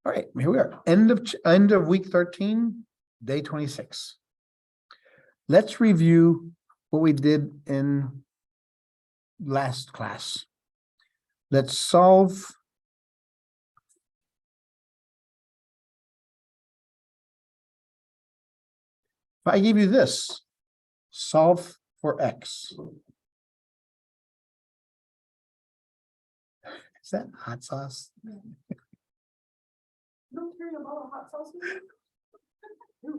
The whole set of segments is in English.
All right, here we are. End of week 13, day 26. Let's review what we did in last class. Let's solve. If I give you this, solve for x. Is that hot sauce? Don't carry a bottle of hot sauce with you? You're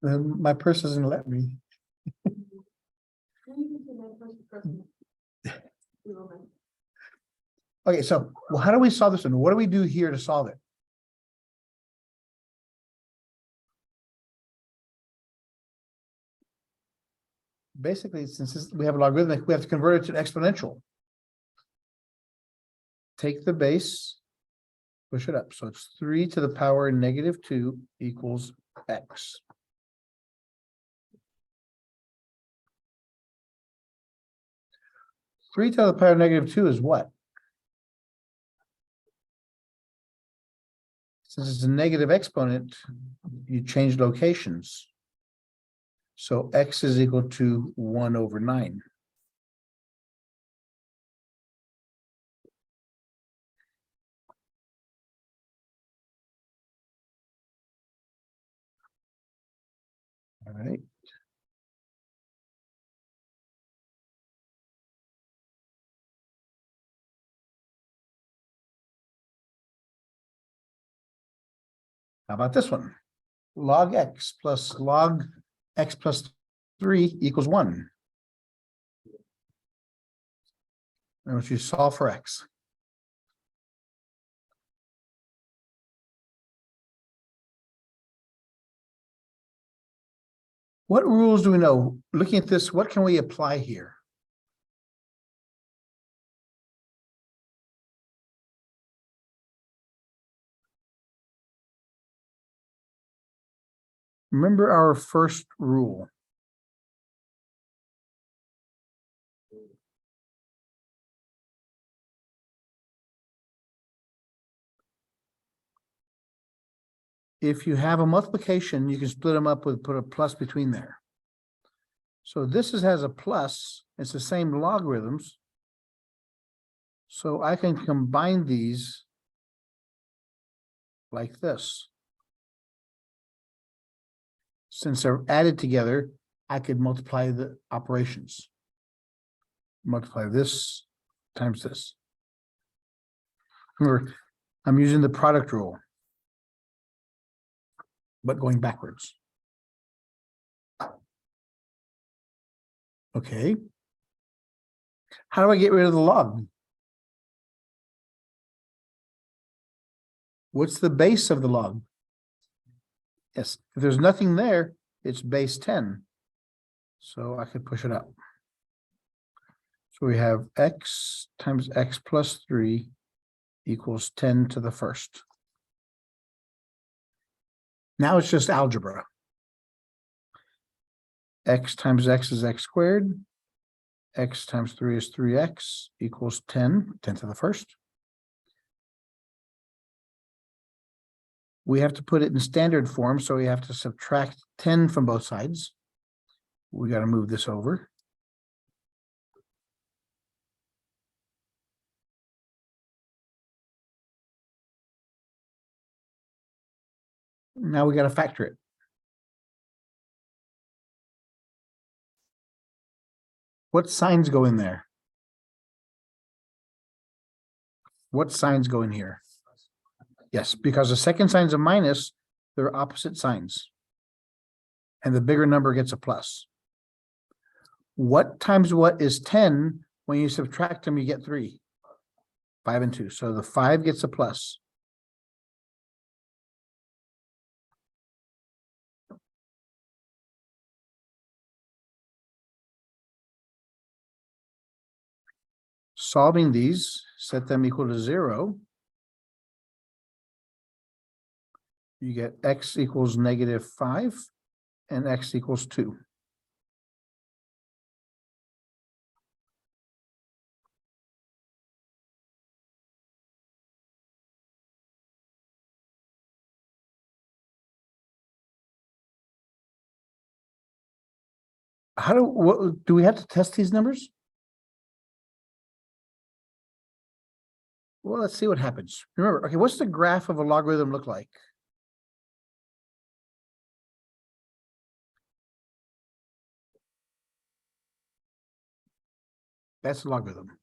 weird. My purse doesn't let me. Okay, so how do we solve this one? What do we do here to solve it? Basically, since we have a logarithmic, we have to convert it to an exponential. Take the base, push it up. So it's 3 to the power -2 equals x. Three to the power -2 is what? Since it's a negative exponent, you change locations. So x is equal to 1/9. All right. How about this one? Log x plus log x plus 3 equals 1. I want you to solve for x. What rules do we know? Looking at this, what can we apply here? Remember our first rule. If you have a multiplication, you can split them up with put a plus between there. So this has a plus, it's the same logarithms. So I can combine these like this. Since they're added together, I could multiply the operations. Multiply this times this. Remember, I'm using the product rule, but going backwards. Okay. How do I get rid of the log? What's the base of the log? Yes, if there's nothing there, it's base 10. So I could push it up. So we have x times x plus 3 equals 10 to the first. Now it's just algebra. X times x is x squared. X times 3 is 3x equals 10 to the first. We have to put it in standard form, so we have to subtract 10 from both sides. We got to move this over. Now we got to factor it. What signs go in there? What signs go in here? Yes, because the second sign's a minus, they're opposite signs. And the bigger number gets a plus. What times what is 10? When you subtract them, you get 3. 5 and 2. So the 5 gets a plus. Solving these, set them equal to 0. You get x equals -5 and x equals 2. How do we have to test these numbers? Well, let's see what happens. Remember, okay, what's the graph of a logarithm look like? That's a logarithm.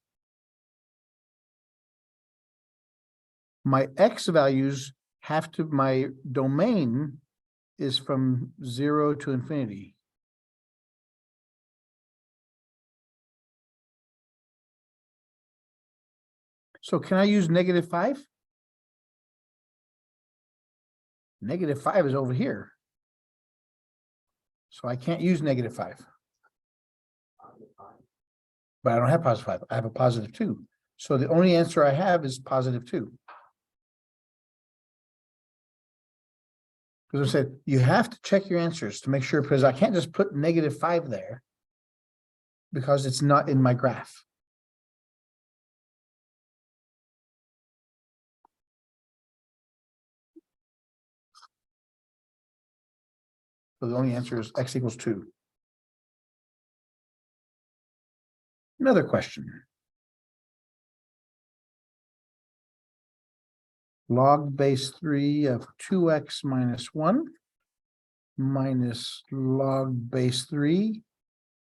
My x values have to, my domain is from 0 to infinity. So can I use -5? -5 is over here. So I can't use -5. But I don't have +5. I have a +2. So the only answer I have is +2. Because I said, you have to check your answers to make sure, because I can't just put -5 there because it's not in my graph. So the only answer is x equals 2. Another question. Log base 3 of 2x minus 1 minus log base 3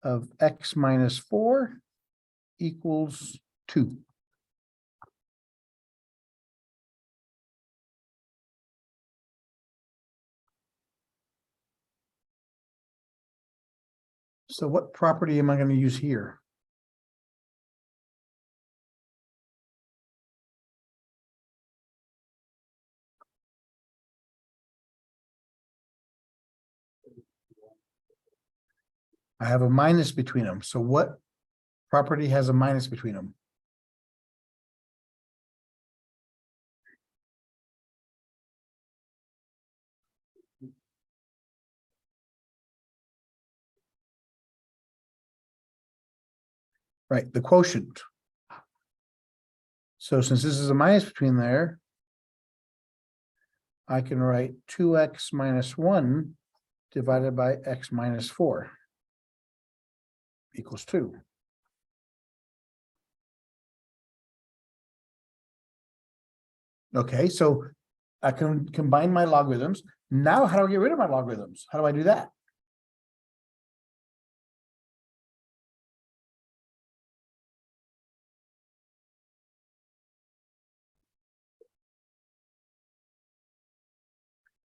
of x minus 4 equals 2. So what property am I going to use here? I have a minus between them. So what property has a minus between them? Right, the quotient. So since this is a minus between there, I can write 2x minus 1 divided by x minus 4 equals 2. Okay, so I can combine my logarithms. Now, how do I get rid of my logarithms? How do I do that?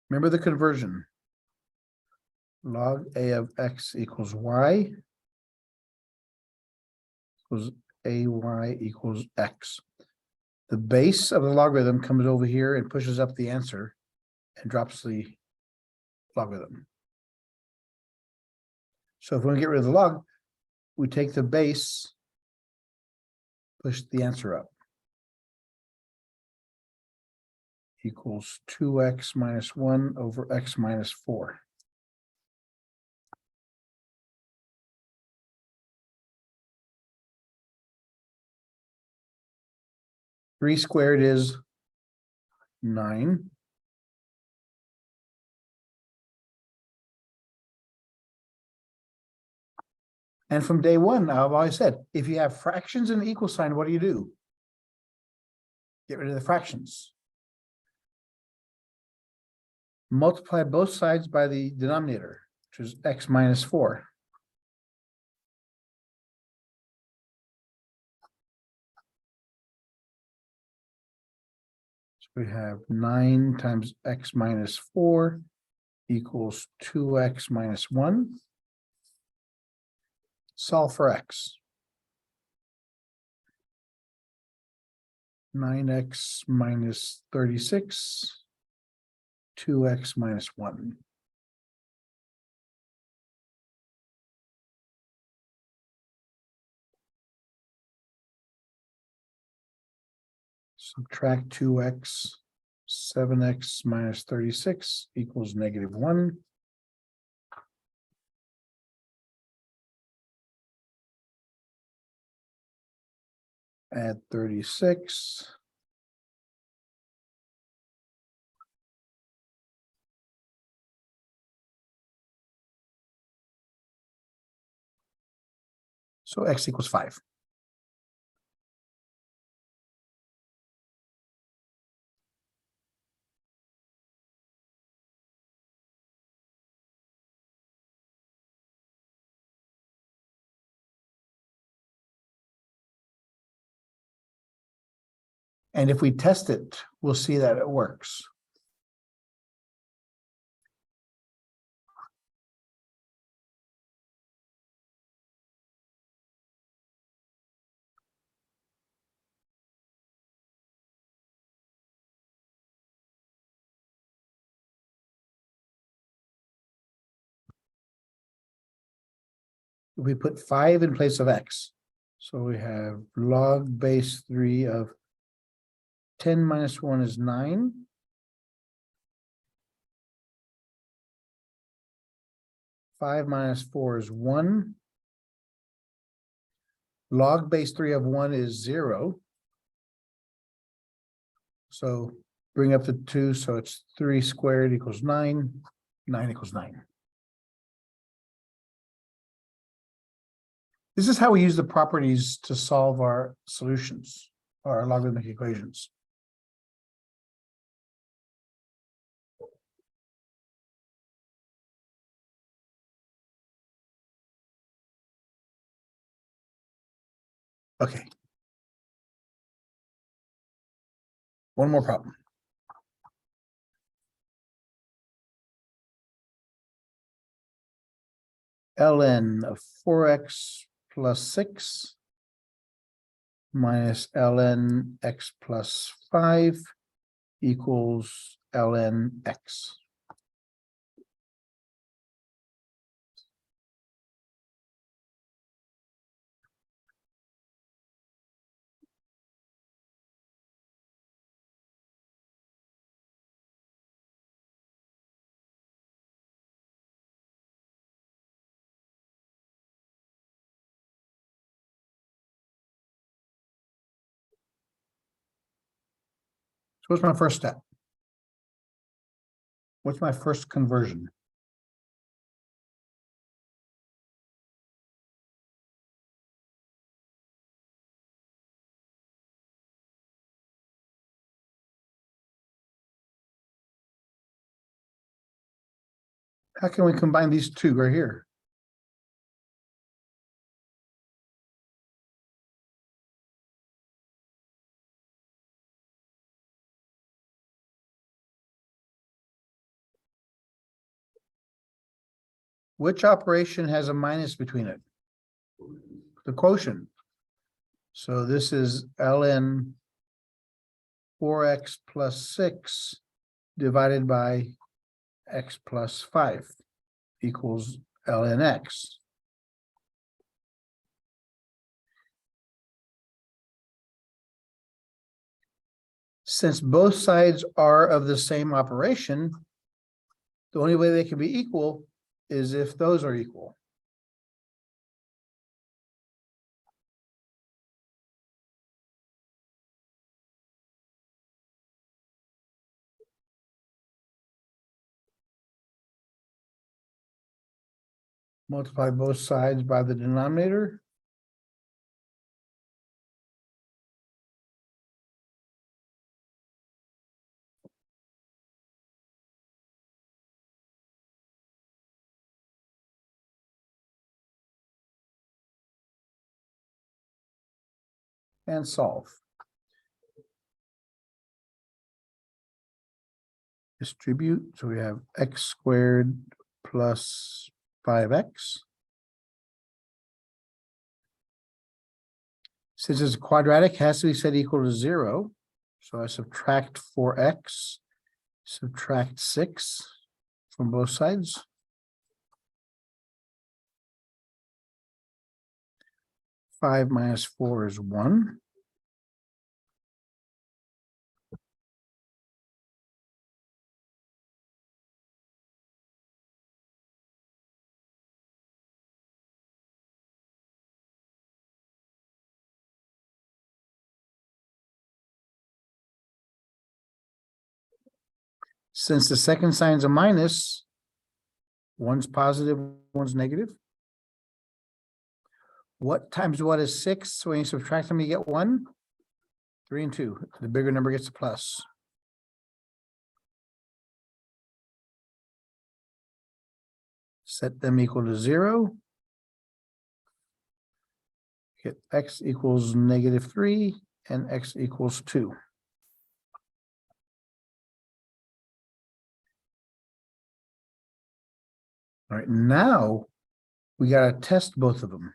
Remember the conversion. Log a of x equals y equals ay equals x. The base of the logarithm comes over here and pushes up the answer and drops the logarithm. So if we want to get rid of the log, we take the base, push the answer up. Equals 2x minus 1 over x minus 4. Three squared is 9. And from day one, I've always said, if you have fractions and an equal sign, what do? Get rid of the fractions. Multiply both sides by the denominator, which is x minus 4. So we have 9 times x minus 4 equals 2x minus 1. Solve for x. 9x minus 36, 2x minus 1. Subtract 2x, 7x minus 36 equals -1. Add 36. So x equals 5. And if we test it, we'll see that it works. We put 5 in place of x. So we have log base 3 of 10 minus 1 is 9. Five minus 4 is 1. Log base 3 of 1 is 0. So bring up the 2, so it's 3 squared equals 9. 9 equals 9. This is how we use the properties to solve our solutions, our logarithmic equations. Okay. One more problem. Ln of 4x plus 6 minus ln x plus 5 equals ln x. So what's my first step? What's my first conversion? How can we combine these two right here? Which operation has a minus between it? The quotient. So this is ln 4x plus 6 divided by x plus 5 equals ln x. Since both sides are of the same operation, the only way they can be equal is if those are equal. Multiply both sides by the denominator. And solve. Distribute, so we have x squared plus 5x. Since it's quadratic, it has to be set equal to 0. So I subtract 4x, subtract 6 from both sides. Five minus 4 is 1. Since the second sign's a minus, one's positive, one's negative. What times what is 6? So when you subtract them, you get 1. 3 and 2. The bigger number gets a plus. Set them equal to 0. Get x equals -3 and x equals 2. All right, now we got to test both of them.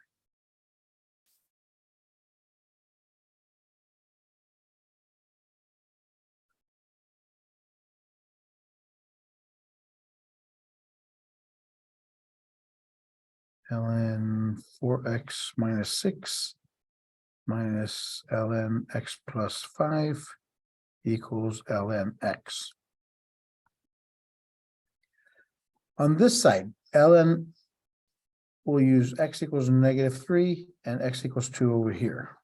ln 4x minus 6 minus ln x plus 5 equals ln x. On this side, ln we'll use x equals -3 and x equals 2 over here.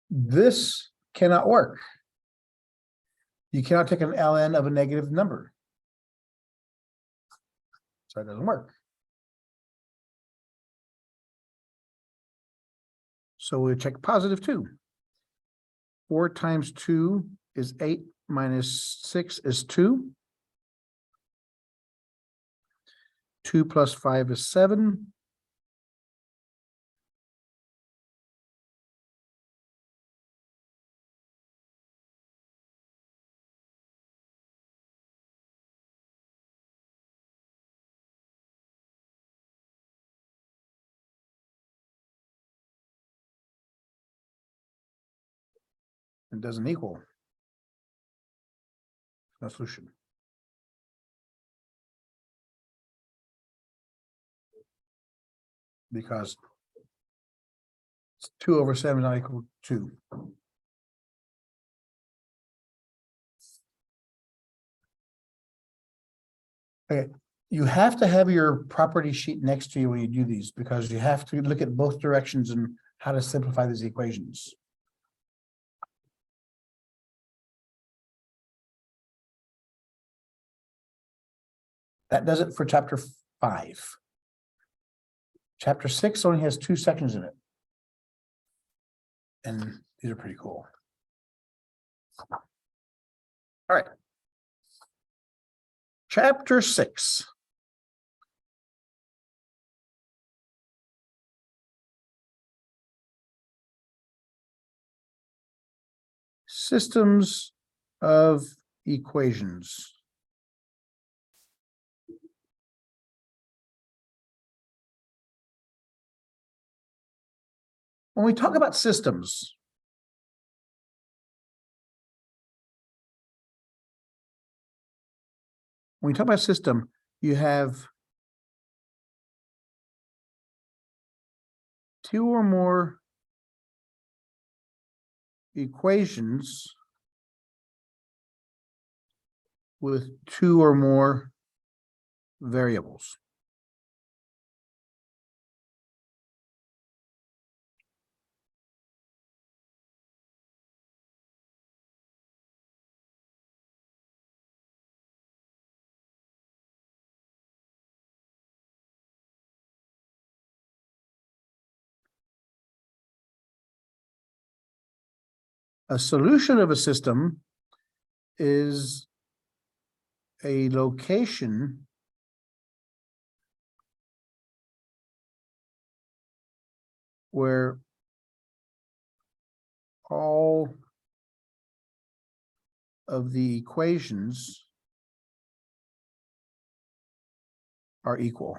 This cannot work. You cannot take an ln of a negative number. So it doesn't work. So we check +2. 4 times 2 is 8 minus 6 is 2. 2 plus 5 is 7. It doesn't equal. No solution. Because 2 over 7 is not equal to 2. Okay, you have to have your property sheet next to you when you do these, because you have to look at both directions and how to simplify these equations. That does it for chapter 5. Chapter 6 only has 2 sections in it. And these are pretty cool. All right. Chapter 6. Systems of equations. When we talk about systems, when we talk about system, you have 2 or more equations with 2 or more variables. A solution of a system is a location where all of the equations are equal.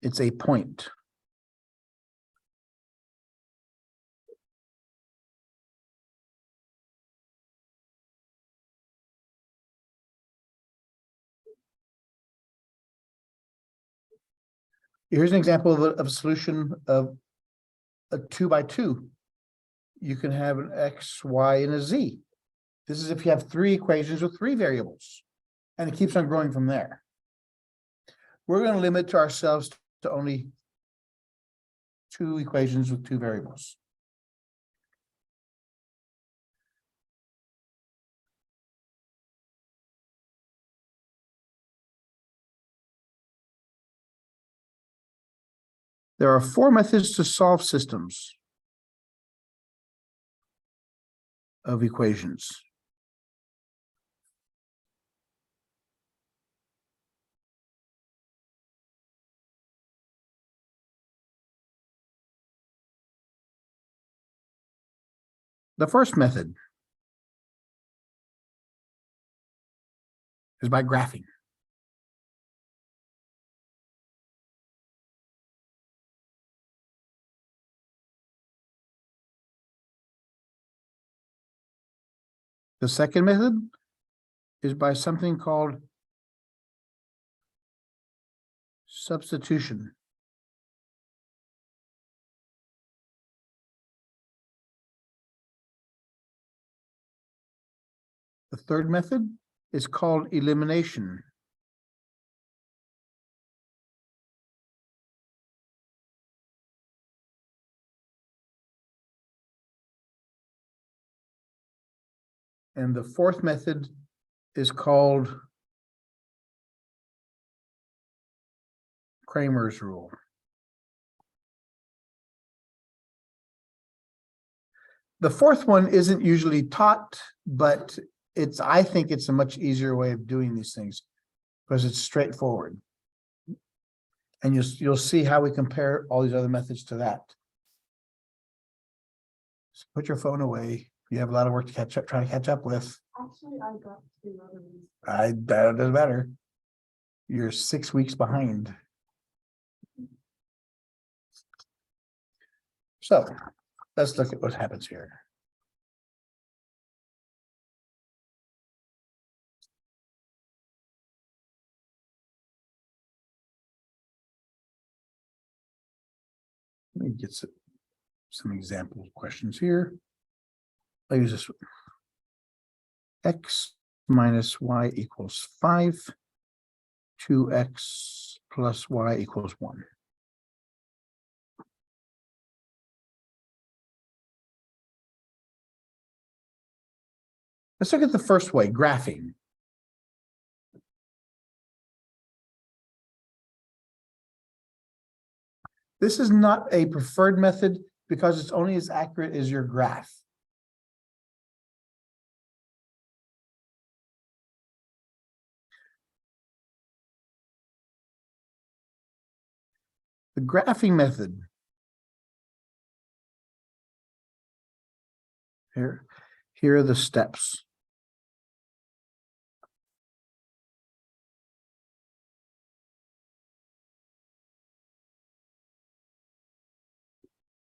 It's a point. Here's an example of a solution of a 2 by 2. You can have an x, y, and a z. This is if you have 3 equations with 3 variables, and it keeps on growing from there. We're going to limit ourselves to only 2 equations with 2 variables. There are 4 methods to solve systems of equations. The first method is by graphing. The second method is by something called substitution. The third method is called elimination. And the fourth method is called Kramer's rule. The fourth one isn't usually taught, but I think it's a much easier way of doing these things because it's straightforward. And you'll see how we compare all these other methods to that. So put your phone away. You have a lot of work to try to catch up with. Actually, I got 2 other ones. That doesn't matter. You're 6 weeks behind. So let's look at what happens here. Let me get some example questions here. I'll use this one. X minus y equals 5. 2x plus y equals 1. Let's look at the first way, graphing. This is not a preferred method because it's only as accurate as your graph. The graphing method. Here are the steps.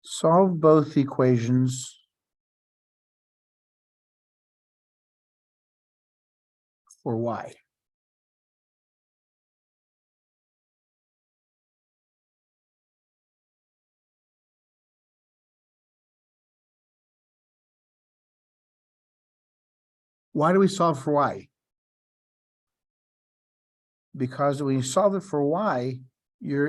Solve both equations for y. Why do we solve for y? Because when you solve it for y, your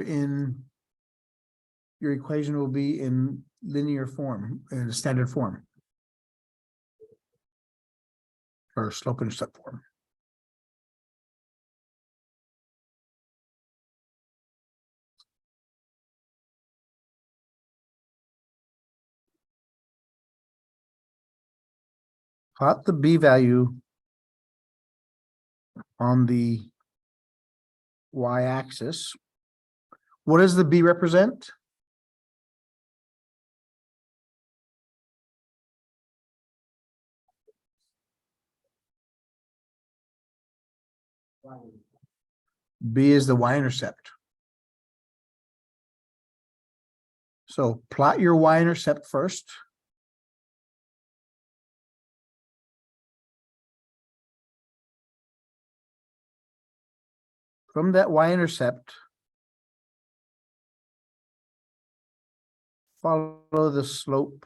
equation will be in linear form, in a standard form, or slope-intercept form. Plot the b value on the y-axis. What does the b represent? B is the y-intercept. So plot your y-intercept first. From that y-intercept, follow the slope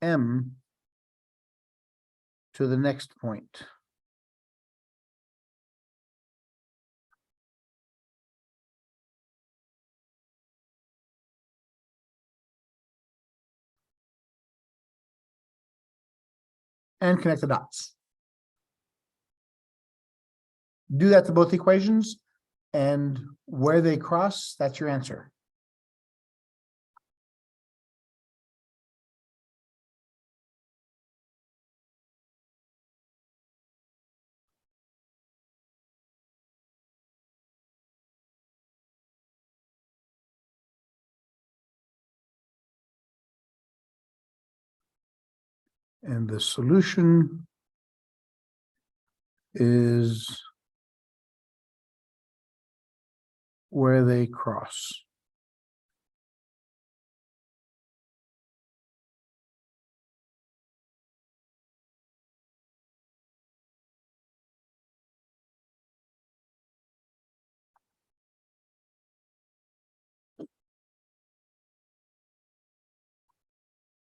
m to the next point. And connect the dots. Do that to both equations, and where they cross, that's your answer. And the solution is where they cross.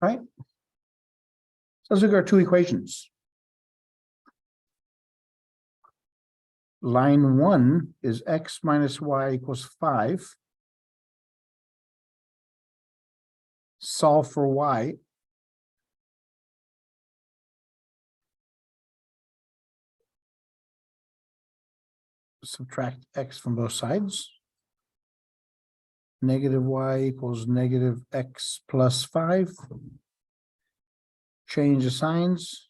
Right? So let's look at our two equations. Line 1 is x minus y equals 5. Solve for y. Subtract x from both sides. Negative y equals negative x plus 5. Change the signs.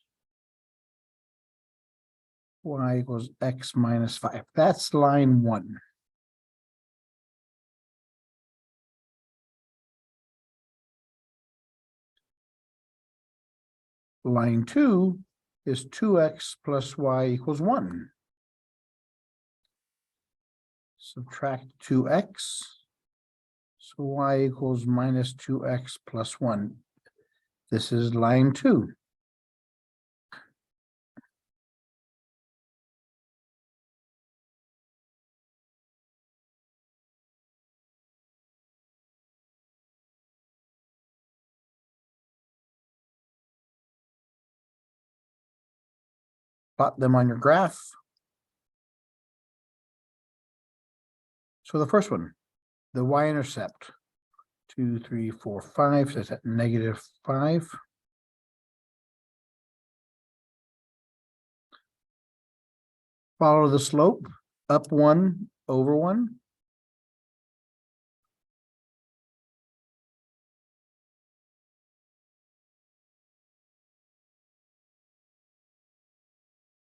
Y equals x minus 5. That's line 1. Line 2 is 2x plus y equals 1. Subtract 2x. So y equals minus 2x plus 1. This is line 2. Plot them on your graph. So the first one, the y-intercept, 2, 3, 4, 5, so it's at negative 5. Follow the slope, up 1, over 1.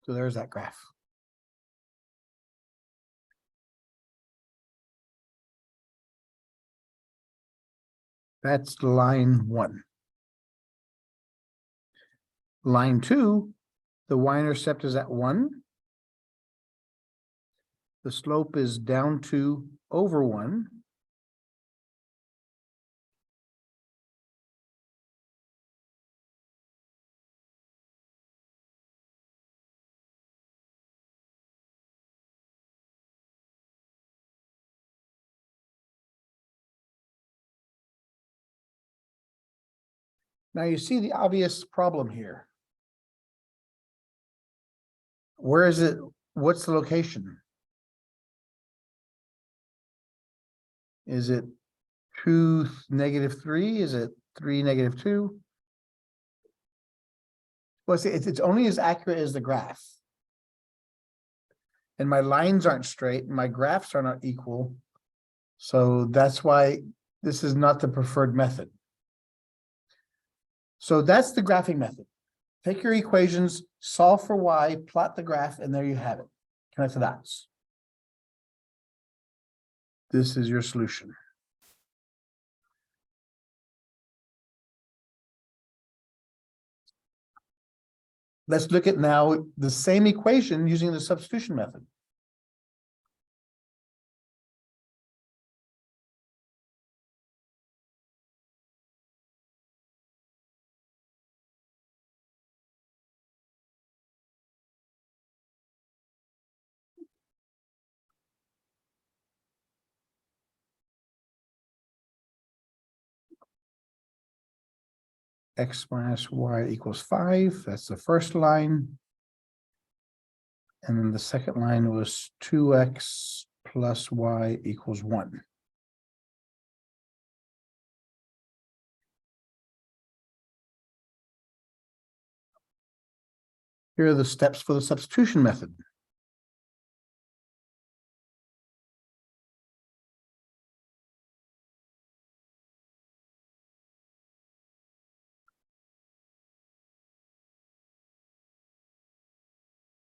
So there's that graph. That's line 1. Line 2, the y-intercept is at 1. The slope is down 2 over 1. Now you see the obvious problem here. Where is it? What's the location? Is it 2, negative 3? Is it 3, negative 2? Well, see, it's only as accurate as the graph. And my lines aren't straight, and my graphs are not equal. So that's why this is not the preferred method. So that's the graphing method. Take your equations, solve for y, plot the graph, and there you have it. Connect the dots. This is your solution. Let's look at now the same equation using the substitution method. X minus y equals 5. That's the first line. And then the second line was 2x plus y equals 1. Here are the steps for the substitution method.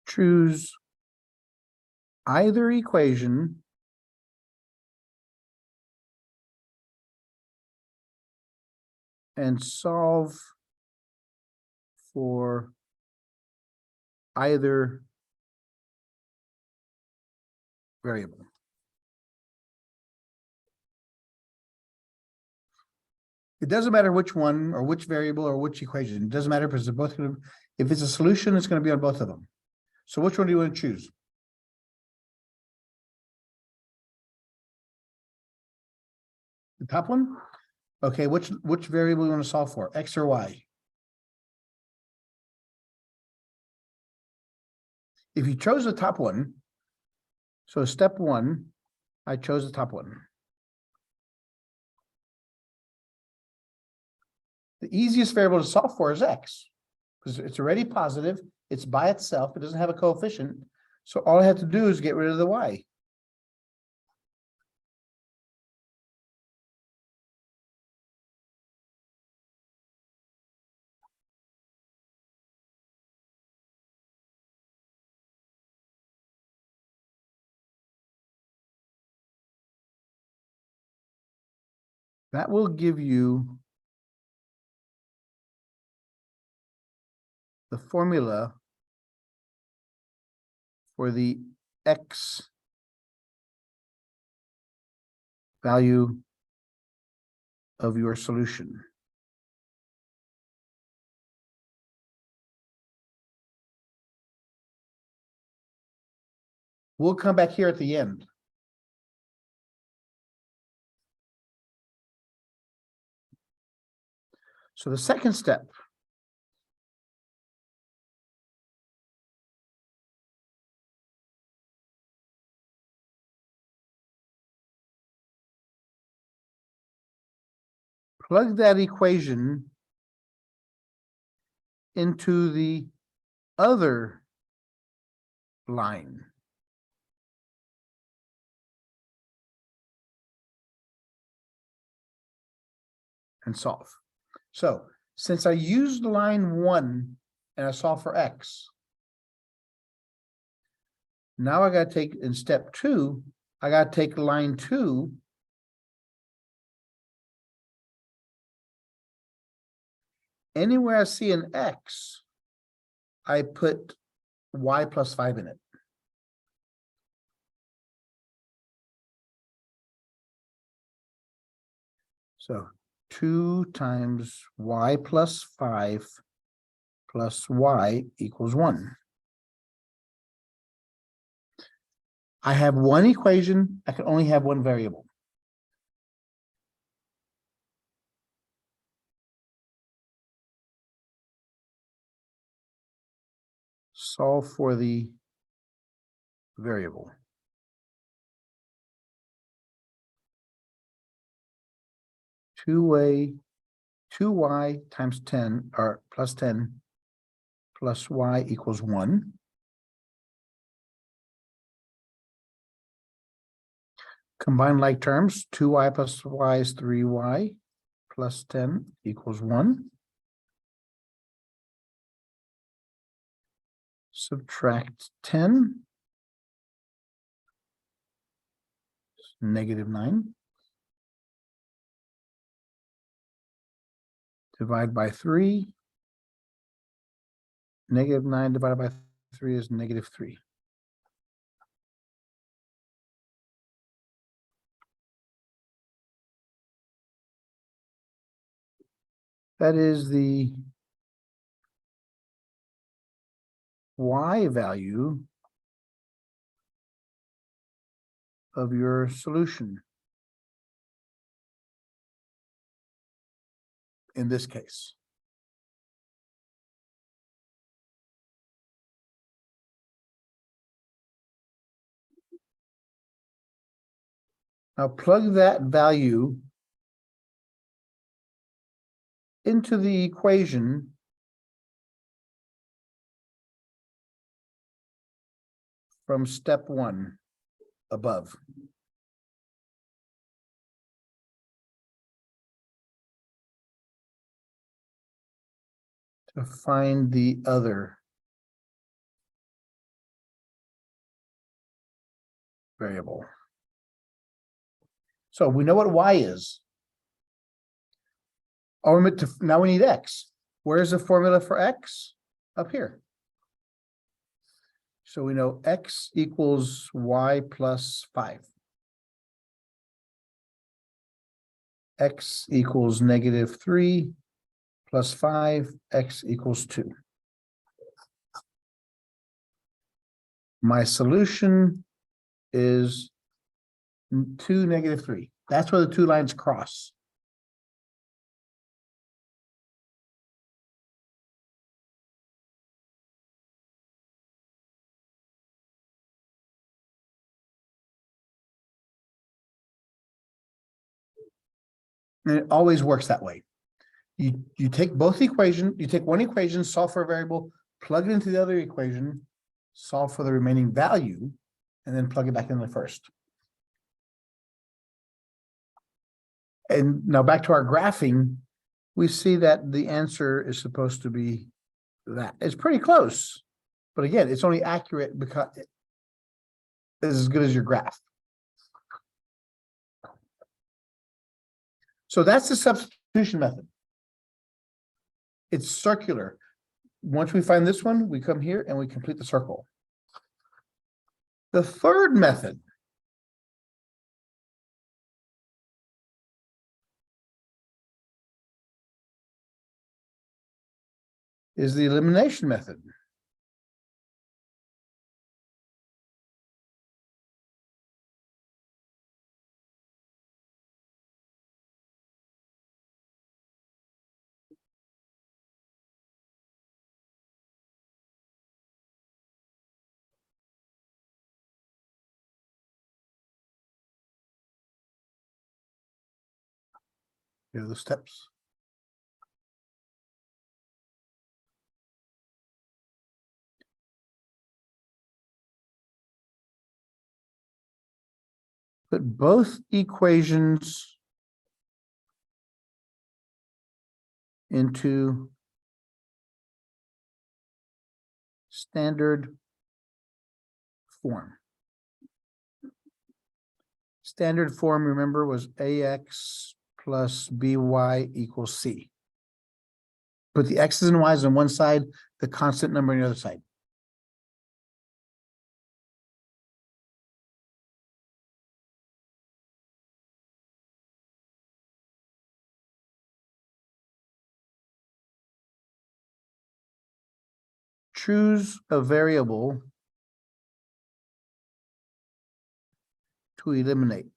Choose either equation and solve for either variable. It doesn't matter which one or which variable or which equation. It doesn't matter because they're both gonna, if it's a solution, it's gonna be on both of them. So which one do you want to choose? The top one? Okay, which variable you want to solve for, X or Y? If you chose the top one, so step one, I chose the top one. The easiest variable to solve for is X, because it's already positive, it's by itself, it doesn't have a coefficient. So all I have to do is get rid of the Y. That will give you the formula for the X value of your solution. We'll come back here at the end. So the second step, plug that equation into the other line. And solve. So since I used line 1 and I solve for X, now I got to take in step 2, I got to take line 2 anywhere I see an X, I put Y plus 5 in it. So 2 times Y plus 5 plus Y equals 1. I have one equation, I can only have one variable. Solve for the variable. Two-way, 2y times 10 or plus 10 plus y equals 1. Combine like terms, 2y plus y is 3y plus 10 equals 1. Subtract 10, negative 9. Divide by 3. Negative 9 divided by 3 is negative 3. That is the y value of your solution in this case. Now plug that value into the equation from step 1 above. To find the other variable. So we know what y is. Oh, now we need x. Where's the formula for x? Up here. So we know x equals y plus 5. X equals -3 plus 5, x equals 2. My solution is 2, -3. That's where the two lines cross. And it always works that way. You take both equations, you take one equation, solve for a variable, plug it into the other equation, solve for the remaining value, and then plug it back in the first. And now back to our graphing, we see that the answer is supposed to be that. It's pretty close. But again, it's only accurate because it's as good as your graph. So that's the substitution method. It's circular. Once we find this one, we come here and we complete the circle. The third method is the elimination method. Here are the steps. Put both equations into standard form. Standard form, remember, was ax plus by equals c. Put the x's and y's on one side, the constant number on the other side. Choose a variable to eliminate.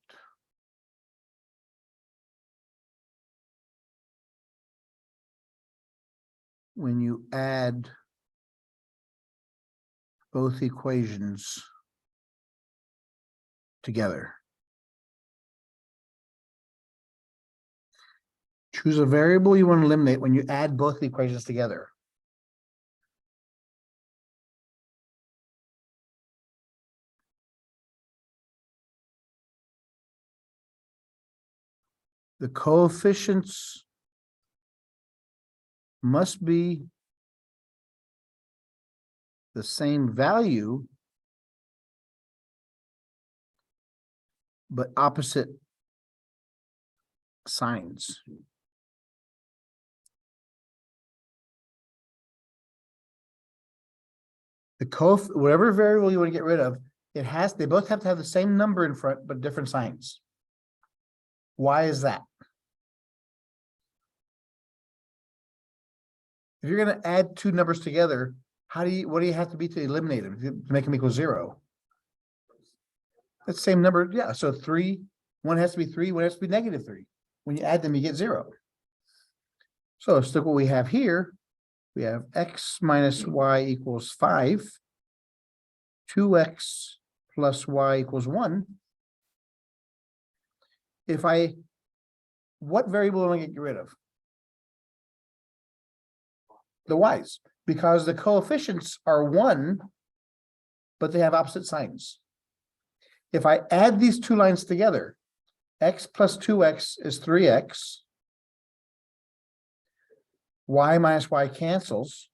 When you add both equations together. Choose a variable you want to eliminate when you add both equations together. The coefficients must be the same value, but opposite signs. The whatever variable you want to get rid of, they both have to have the same number in front, but different signs. Why is that? If you're going to add two numbers together, what do you have to be to eliminate them, to make them equal 0? That's the same number, yeah. So 3, one has to be 3, one has to be -3. When you add them, you get 0. So let's look what we have here. We have x minus y equals 5, 2x plus y equals 1. What variable am I going to get rid of? The y's, because the coefficients are 1, but they have opposite signs. If I add these two lines together, x plus 2x is 3x. Y minus y cancels.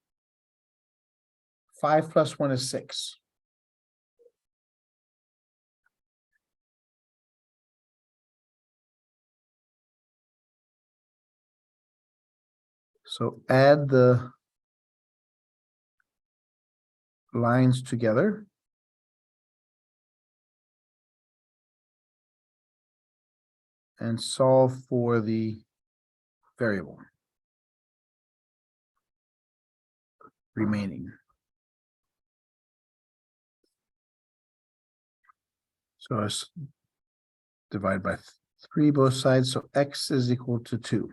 5 plus 1 is 6. So add the lines together. And solve for the variable remaining. So let's divide by 3 both sides. So x is equal to 2.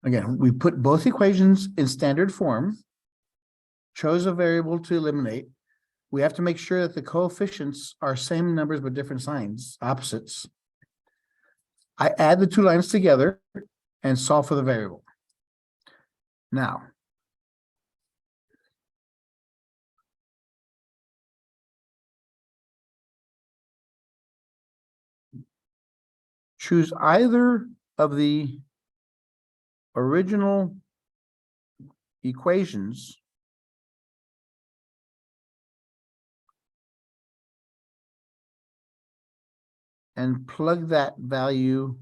Again, we put both equations in standard form, chose a variable to eliminate. We have to make sure that the coefficients are same numbers but different signs, opposites. I add the 2 lines together and solve for the variable. Now, choose either of the original equations and plug that value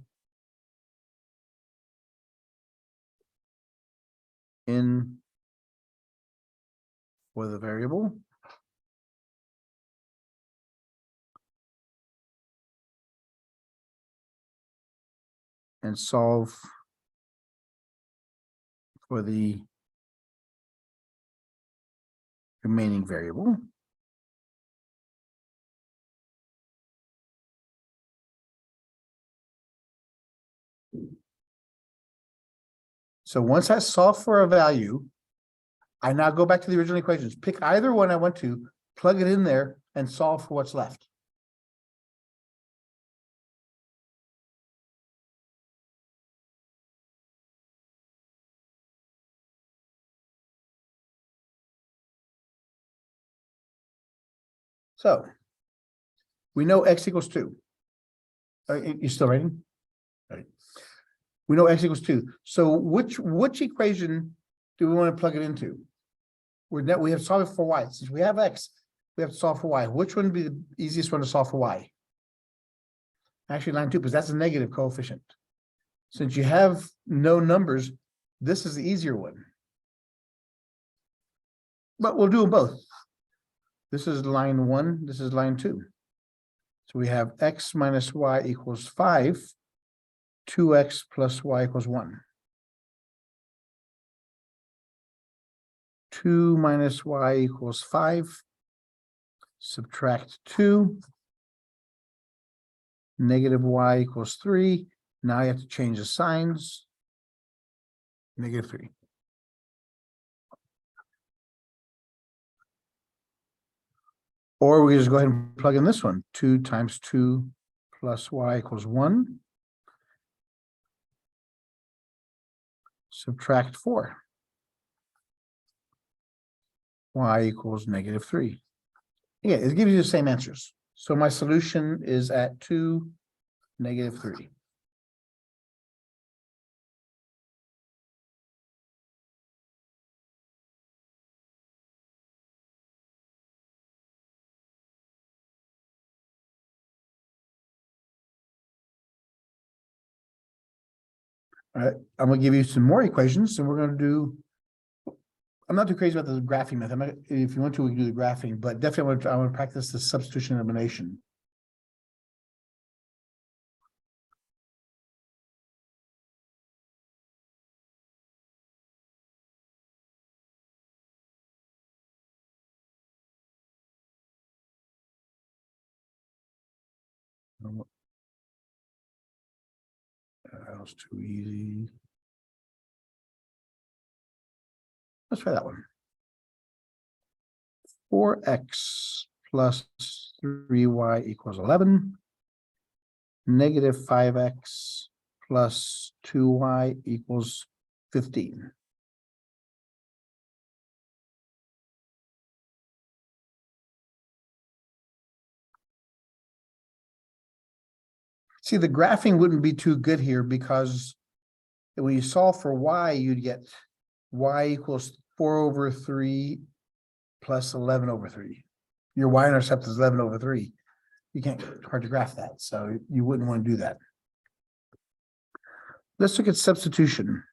in for the variable. And solve for the remaining variable. So once I solve for a value, I now go back to the original equations, pick either one I want to, plug it in there and solve for what's left. So we know x equals 2. You still writing? Right. We know x equals 2. So which equation do we want to plug it into? We have to solve it for y. Since we have x, we have to solve for y. Which one would be the easiest one to solve for y? Actually, line 2, because that's a negative coefficient. Since you have no numbers, this is the easier one. But we'll do them both. This is line 1, this is line 2. So we have x minus y equals 5, 2x plus y equals 1. 2 minus y equals 5. Subtract 2. Negative y equals 3. Now you have to change the signs. Negative 3. Or we just go ahead and plug in this one. 2 times 2 plus y equals 1. Subtract 4. Y equals negative 3. Yeah, it gives you the same answers. So my solution is at 2, negative 3. All right, I'm gonna give you some more equations, and we're gonna do. I'm not too crazy about the graphing method. If you want to, we can do the graphing, but definitely I want to practice the substitution and elimination. That was too easy. Let's try that one. 4x plus 3y equals 11. Negative 5x plus 2y equals 15. See, the graphing wouldn't be too good here because when you solve for y, you'd get y equals 4/3 plus 11/3. Your y-intercept is 11/3. You can't, hard to graph that, so you wouldn't want to do that. Let's look at substitution.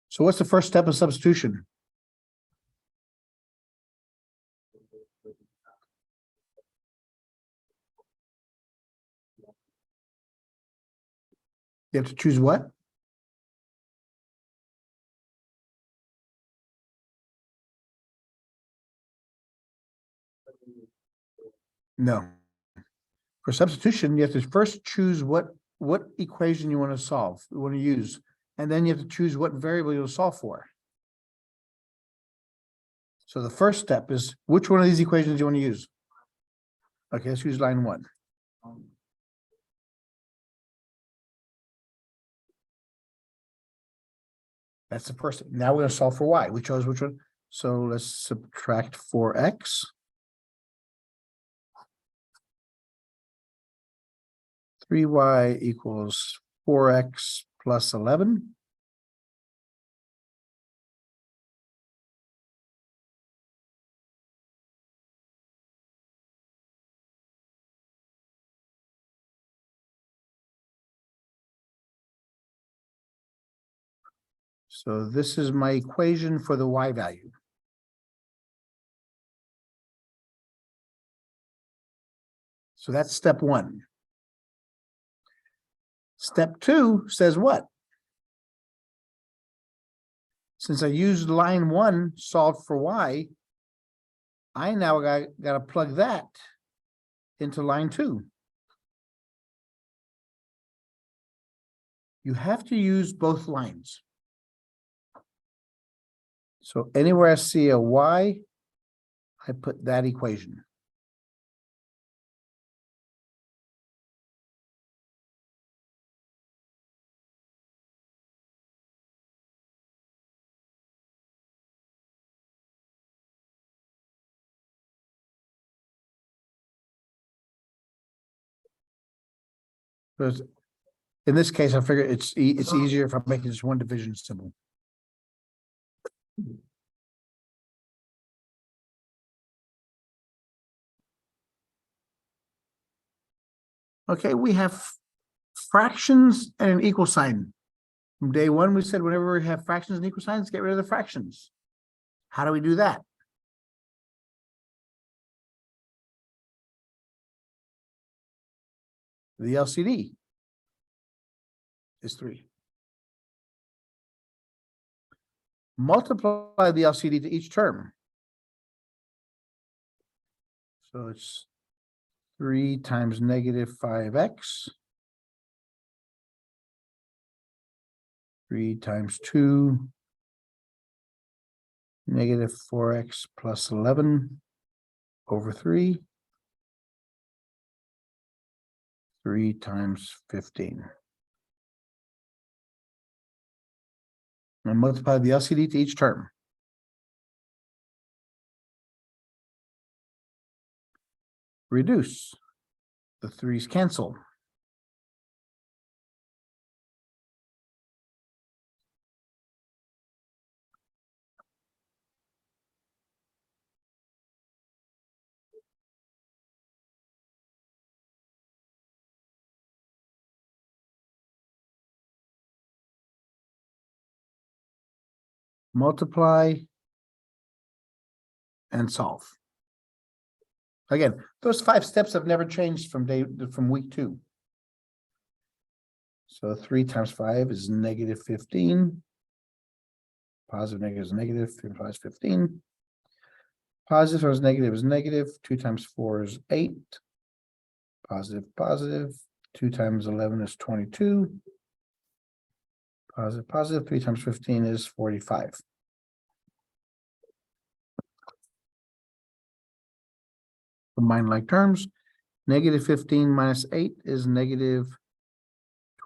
So what's the first step of substitution? You have to choose what? No. For substitution, you have to first choose what equation you want to solve, you want to use, and then you have to choose what variable you'll solve for. So the first step is which one of these equations you want to use. Okay, let's use line 1. That's the first. Now we're going to solve for y. We chose which one. So let's subtract 4x. 3y equals 4x plus 11. So this is my equation for the y value. So that's step 1. Step 2 says what? Since I used line 1, solved for y, I now got to plug that into line 2. You have to use both lines. So anywhere I see a y, I put that equation. Because in this case, I figure it's easier if I make it just one division symbol. Okay, we have fractions and an equal sign. From day 1, we said whenever we have fractions and equal signs, get rid of the fractions. How do we do that? The LCD is 3. Multiply the LCD to each term. So it's 3 times negative 5x. 3 times 2, negative 4x plus 11 over 3. 3 times 15. And multiply the LCD to each term. Reduce. The 3's cancel. Multiply and solve. Again, those 5 steps have never changed from week 2. So 3 times 5 is negative 15. Positive negative is negative, implies 15. Positive times negative is negative. 2 times 4 is 8. Positive, positive. 2 times 11 is 22. Positive, positive. 3 times 15 is 45. Combine like terms. Negative 15 minus 8 is negative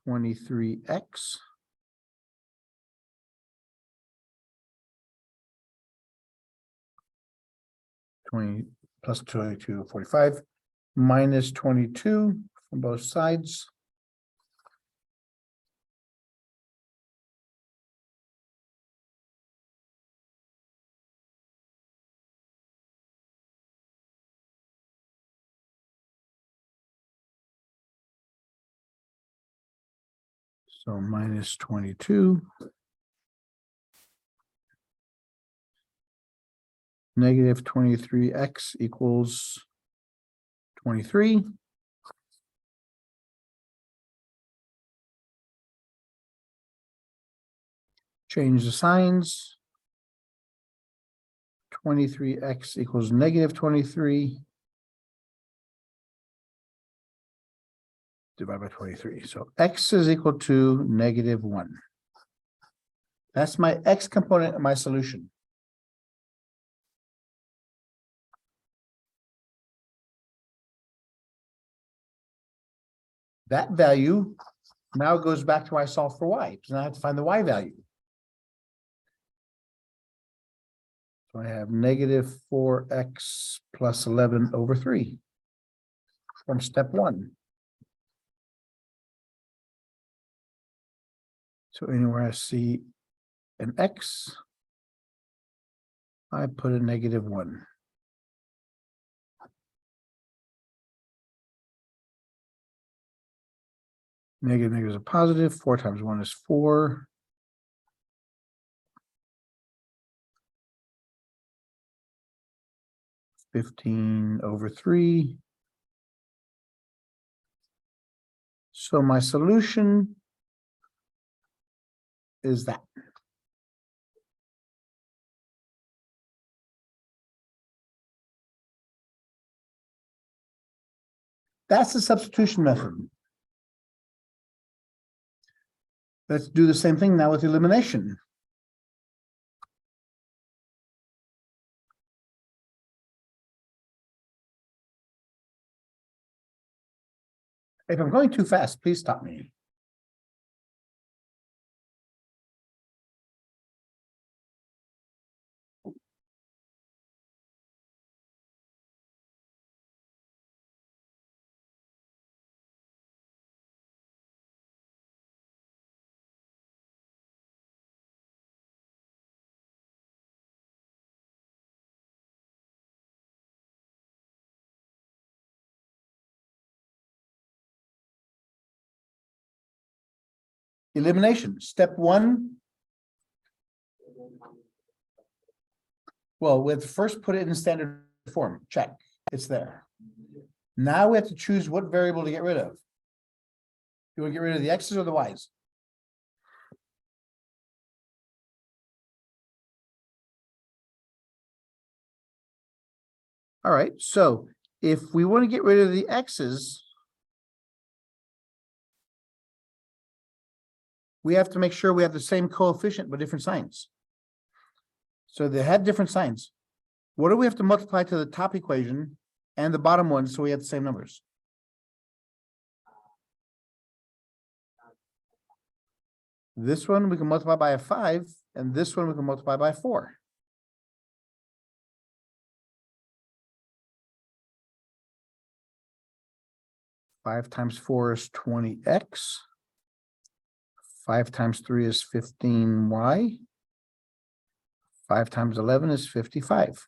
23x. 20 plus 22, 45, minus 22 from both sides. So minus 22. Negative 23x equals 23. Change the signs. 23x equals negative 23. Divided by 23. So x is equal to negative 1. That's my x component of my solution. That value now goes back to where I solved for y, because now I have to find the y value. So I have negative 4x plus 11 over 3 from step 1. So anywhere I see an x, I put a negative 1. Negative negative is a positive. 4 times 1 is 4. (15 over 3). So my solution is that. That's the substitution method. Let's do the same thing now with elimination. If I'm going too fast, please stop me. Elimination, step 1. Well, we have to first put it in standard form. Check, it's there. Now we have to choose what variable to get rid of. You want to get rid of the x's or the y's? All right, so if we want to get rid of the x's, we have to make sure we have the same coefficient but different signs. So they had different signs. What do we have to multiply to the top equation and the bottom one so we have the same numbers? This one we can multiply by a 5, and this one we can multiply by 4. Five times 4 is 20x. 5 times 3 is 15y. 5 times 11 is 55.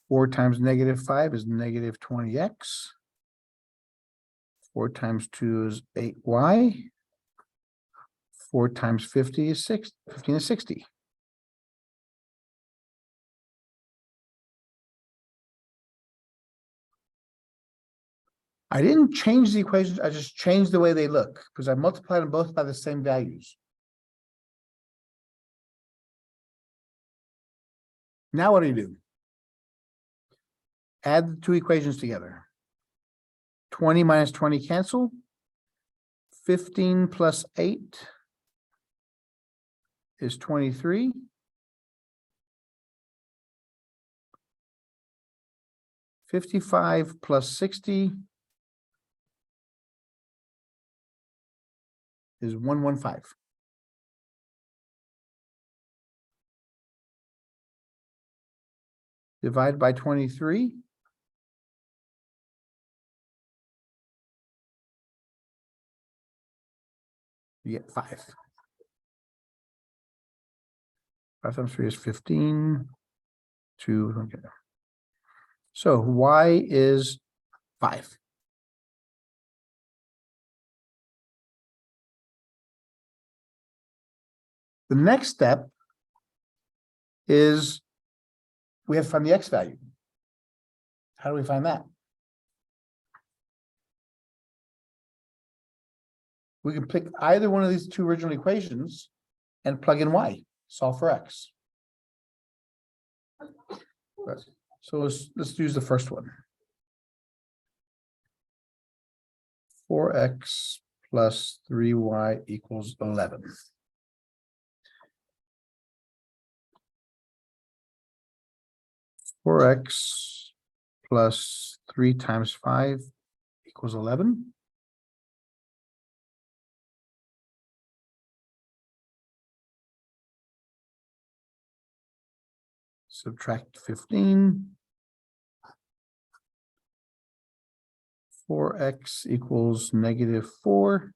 4 times negative 5 is negative 20x. 4 times 2 is 8y. 4 times 50 is 6. 15 is 60. I didn't change the equations, I just changed the way they look because I multiplied them both by the same values. Now what do? Add the two equations together. 20 minus 20 cancel. 15 plus 8 is 23. 55 plus 60 is 115. Divide by 23. You get 5. 5 times 3 is 15. 2, okay. So y is 5. The next step is we have to find the x value. How do we find that? We can pick either one of these two original equations and plug in y, solve for x. So let's use the first one. 4x plus 3y equals 11. Four x plus 3 times 5 equals 11. Subtract 15. 4x equals -4.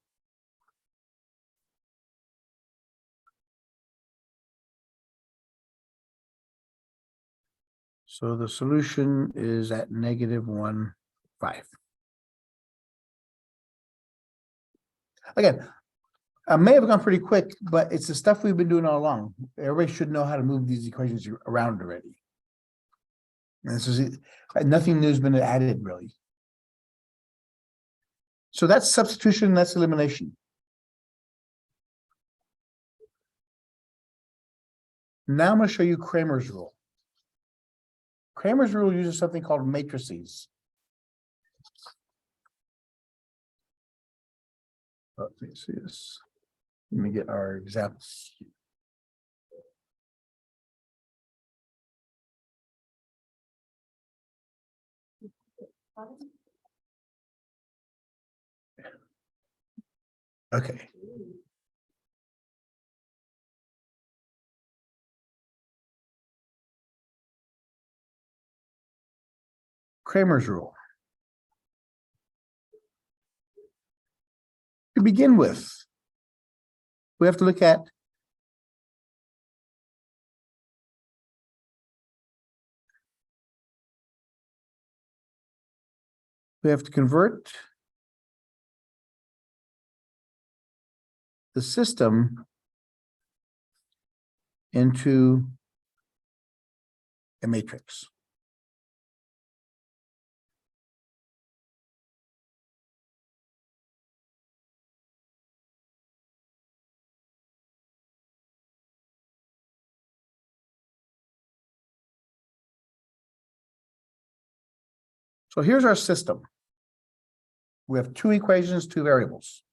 So the solution is at -1, 5. Again, I may have gone pretty quick, but it's the stuff we've been doing all along. Everybody should know how to move these equations around already. And this is nothing new has been added really. So that's substitution, that's elimination. Now I'm going to show you Kramer's rule. Kramer's rule uses something called matrices. Let me see this. Let me get our examples. Okay. Kramer's rule. To begin with, we have to look at we have to convert the system into a matrix. So here's our system. We have 2 equations, 2 variables.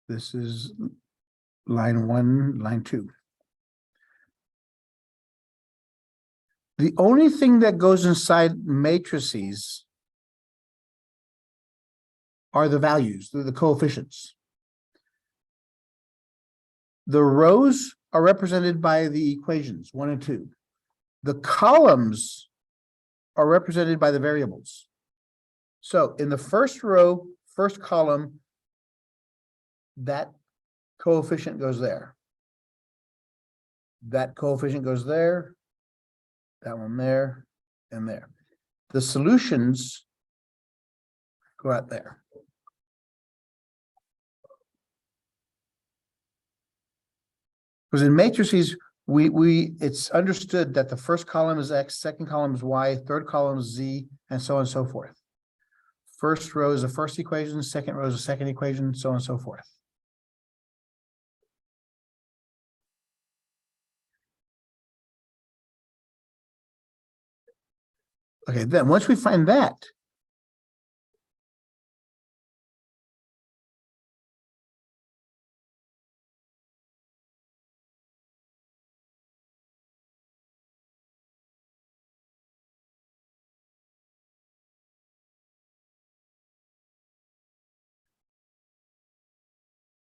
This is line 1, line 2. The only thing that goes inside matrices are the values, the coefficients. The rows are represented by the equations 1 and 2. The columns are represented by the variables. So in the first row, first column, that coefficient goes there. That coefficient goes there, that one there, and there. The solutions go out there. Because in matrices, it's understood that the first column is X, second column is Y, third column is Z, and so on and so forth. First row is the first equation, second row is the second equation, so on and so forth. Okay, then once we find that,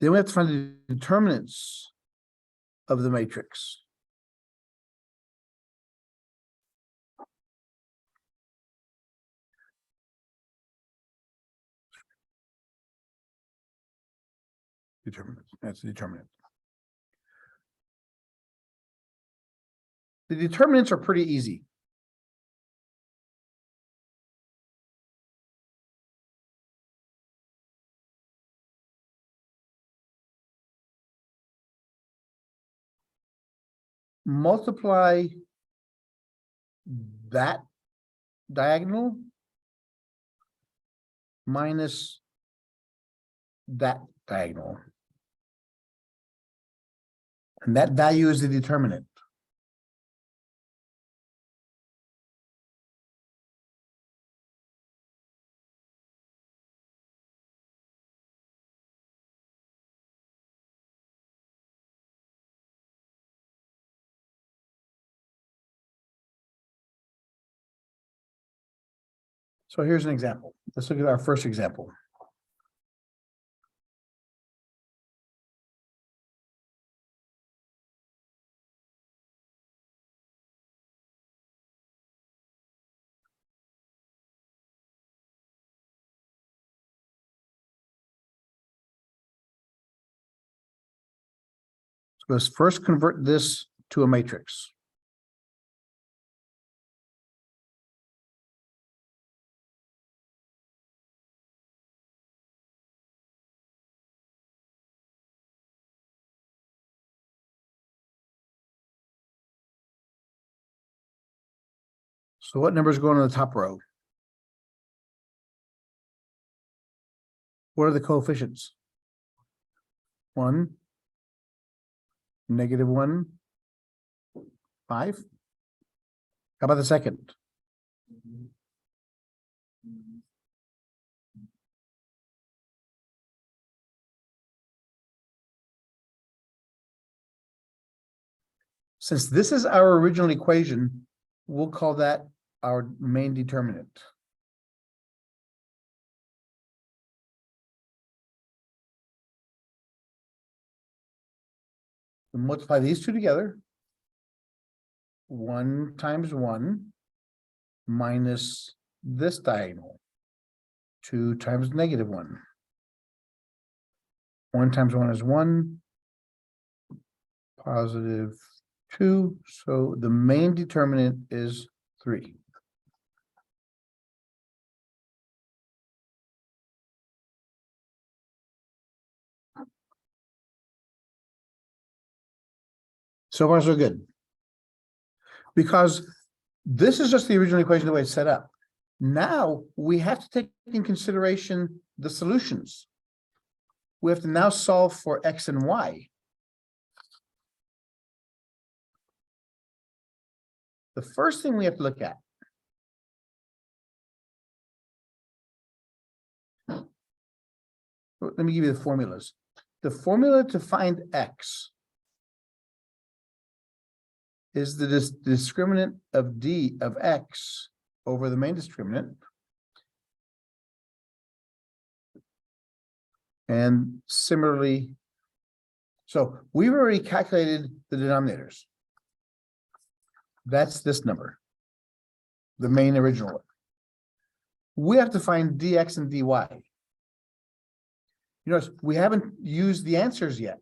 Then we have to find the determinants of the matrix. Determinants, that's the determinant. The determinants are pretty easy. Multiply that diagonal minus that diagonal. And that value is the determinant. So here's an example. Let's look at our first example. So let's first convert this to a matrix. So what numbers go on the top row? What are the coefficients? 1, -1, 5. How about the second? Since this is our original equation, we'll call that our main determinant. We multiply these two together. 1 times 1 minus this diagonal. 2 times -1. 1 times 1 is 1. Positive 2. So the main determinant is 3. So far, so good. Because this is just the original equation, the way it's set up. Now we have to take in consideration the solutions. We have to now solve for X and Y. The first thing we have to look at let me give you the formulas. The formula to find X is the discriminant of D of X over the main discriminant. And similarly, so we've already calculated the denominators. That's this number, the main original one. We have to find dx and dy. You notice we haven't used the answers yet.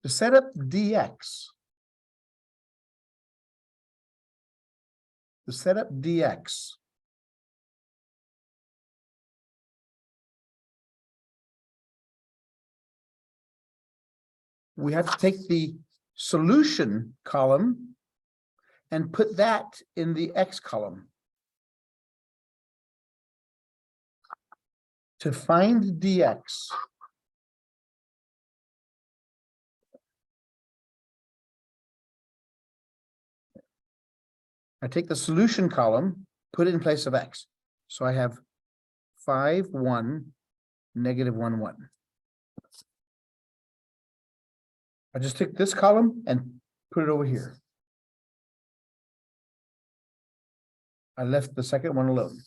To set up dx, we have to take the solution column and put that in the X column. To find dx, I take the solution column, put it in place of X. So I have 5, 1, -1, 1. I just take this column and put it over here. I left the second one alone.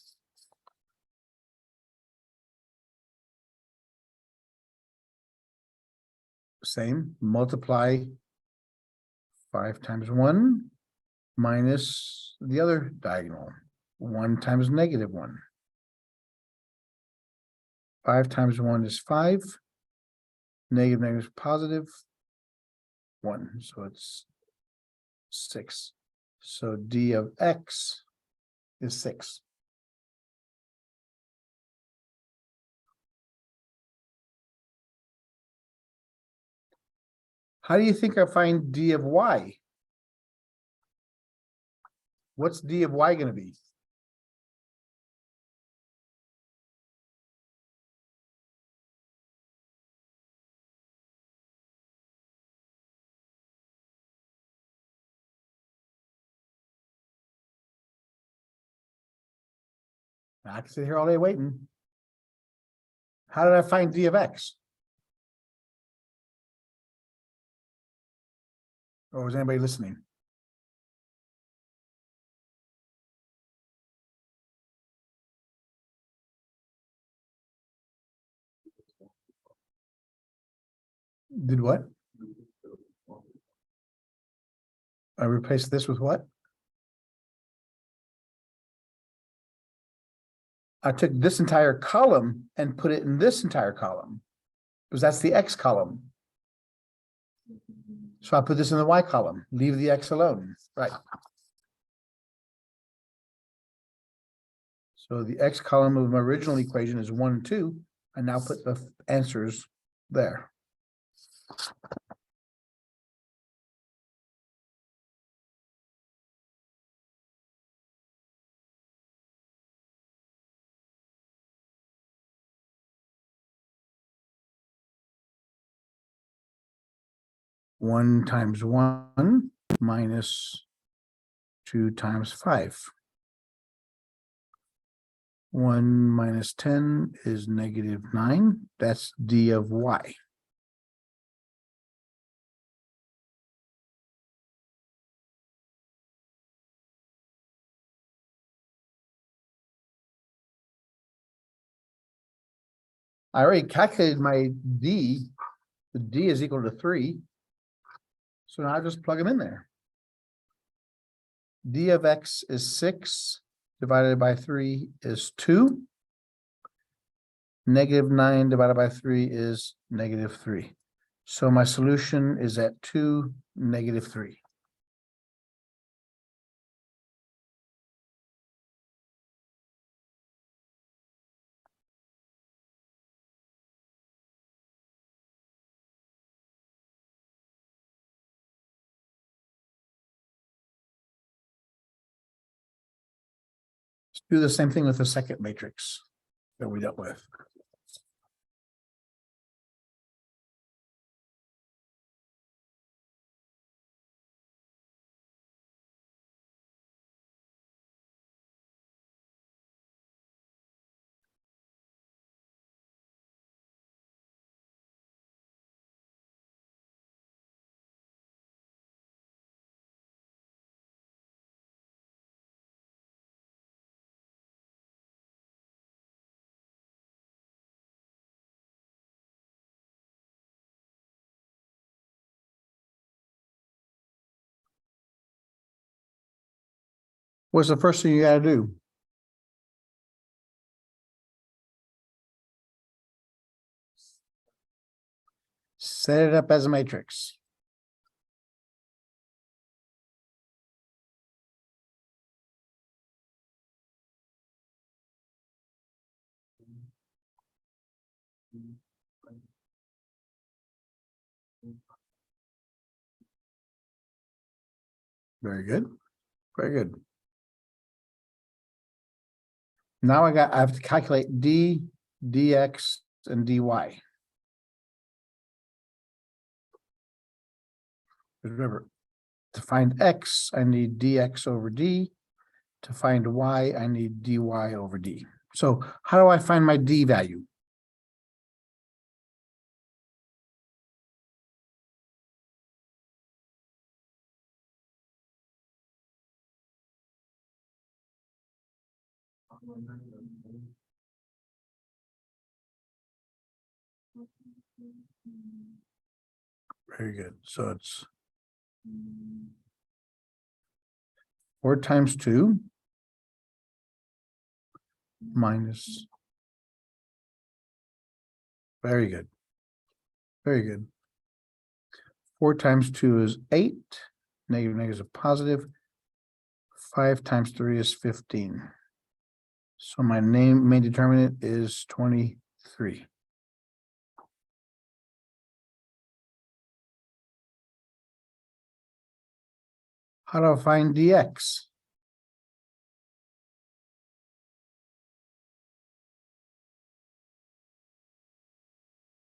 Same, multiply 5 times 1 minus the other diagonal, 1 times -1. 5 times 1 is 5. Negative is positive 1, so it's 6. So d of x is 6. How do you think I find d of y? What's d of y going to be? I can sit here all day waiting. How did I find d of x? Or was anybody listening? Did what? I replaced this with what? I took this entire column and put it in this entire column, because that's the x column. So I put this in the y column, leave the x alone, right? So the x column of my original equation is 1 and 2. I now put the answers there. One times 1 minus 2 times 5. 1 minus 10 is -9. That's d of y. I already calculated my d. The d is equal to 3. So now I just plug them in there. D of x is 6 divided by 3 is 2. -9 divided by 3 is -3. So my solution is at 2, -3. Let's do the same thing with the second matrix that we dealt with. What's the first thing you gotta do? Set it up as a matrix. Very good. Very good. Now I have to calculate d, dx, and dy. Remember, to find x, I need dx over d. To find y, I need dy over d. So how do I find my d value? Very good. So it's 4 times 2 minus. Very good. Very good. 4 times 2 is 8. Negative is a positive. 5 times 3 is 15. So my main determinant is 23. How do I find dx?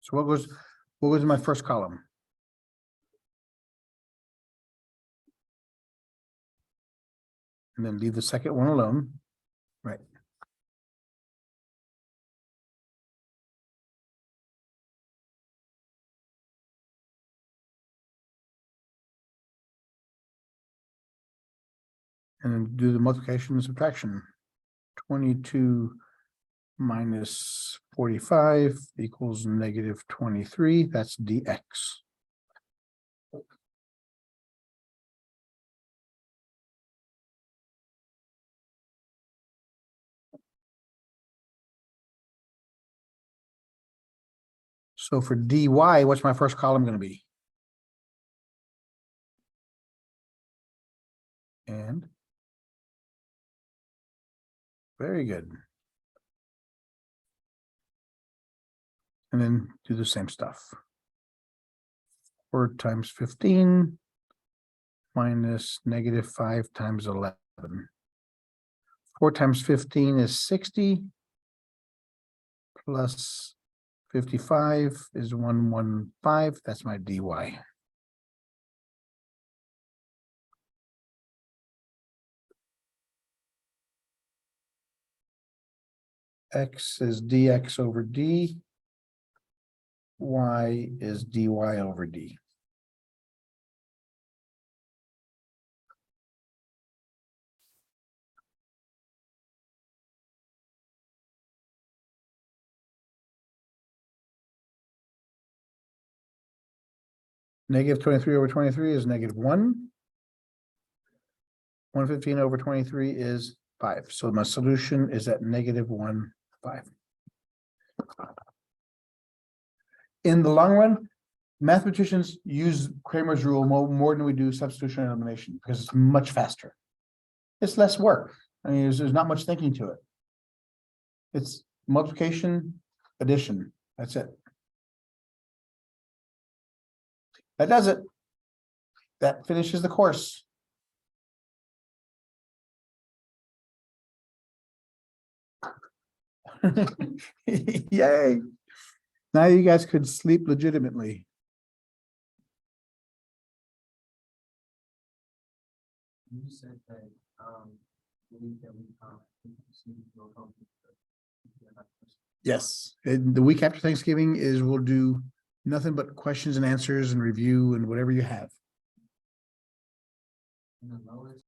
So what was my first column? And then leave the second one alone. Right. And then do the multiplication and subtraction. 22 minus 45 equals negative 23. That's dx. So for dy, what's my first column going to be? And very good. And then do the same stuff. 4 times 15 minus negative 5 times 11. 4 times 15 is 60 plus 55 is 115. That's my dy. X is dx over d. Y is dy over d. Negative 23 over 23 is negative 1. 115 over 23 is 5. So my solution is at negative 1, 5. In the long run, mathematicians use Kramer's rule more than we do substitution and elimination because it's much faster. It's less work. I mean, there's not much thinking to it. It's multiplication, addition. That's it. That does it. That finishes the course. Yay. Now you guys could sleep legitimately. You said that, believe that we Yes. And the week after Thanksgiving is we'll do nothing but questions and answers and review and whatever you have. in the lowest